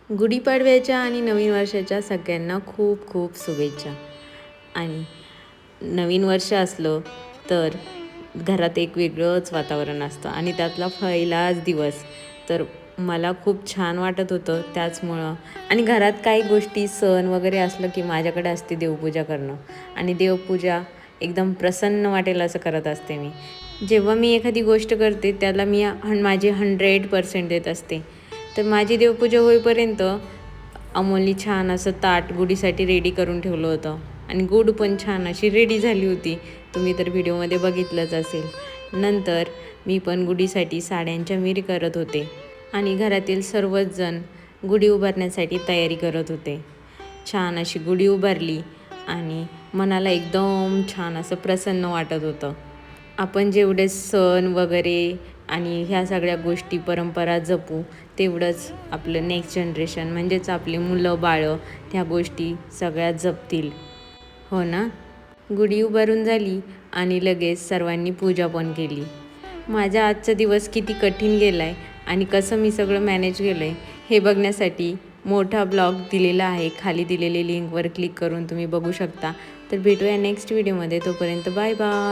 गुढीपाडव्याच्या आणि नवीन वर्षाच्या सगळ्यांना खूप खूप शुभेच्छा. आणि नवीन वर्ष असलं तर घरात एक वेगळंच वातावरण असतं आणि त्यातला पहिलाच दिवस तर मला खूप छान वाटत होतं त्याचमुळं. आणि घरात काही गोष्टी सण वगैरे असलं की माझ्याकडे असते देवपूजा करणं. आणि देवपूजा एकदम प्रसन्न वाटेल असं करत असते मी. जेव्हा मी एखादी गोष्ट करते त्याला मी माझी 100% देत असते. तर माझी देवपूजा होईपर्यंत अमोलनी छान असं ताट गुढीसाठी रेडी करून ठेवलं होतं आणि गुढ पण छान अशी रेडी झाली होती. तुम्ही तर व्हिडिओमध्ये बघितलंच असेल. नंतर मी पण गुढीसाठी साड्यांच्या मिरी करत होते आणि घरातील सर्वच जण गुढी उभारण्यासाठी तयारी करत होते. छान अशी गुढी उभारली आणि मनाला एकदम छान असं प्रसन्न वाटत होतं. आपण जेवढे सण वगैरे आणि ह्या सगळ्या गोष्टी परंपरा जपू तेवढंच आपलं नेक्स्ट जनरेशन म्हणजेच आपली मुलं बाळं त्या गोष्टी सगळ्या जपतील, हो ना. गुढी उभारून झाली आणि लगेच सर्वांनी पूजा पण केली. माझा आजचा दिवस किती कठीण गेला आहे आणि कसं मी सगळं मॅनेज केलं आहे हे बघण्यासाठी मोठा ब्लॉग दिलेला आहे. खाली दिलेली लिंकवर क्लिक करून तुम्ही बघू शकता. तर भेटूया नेक्स्ट व्हिडिओमध्ये. तोपर्यंत बाय बाय.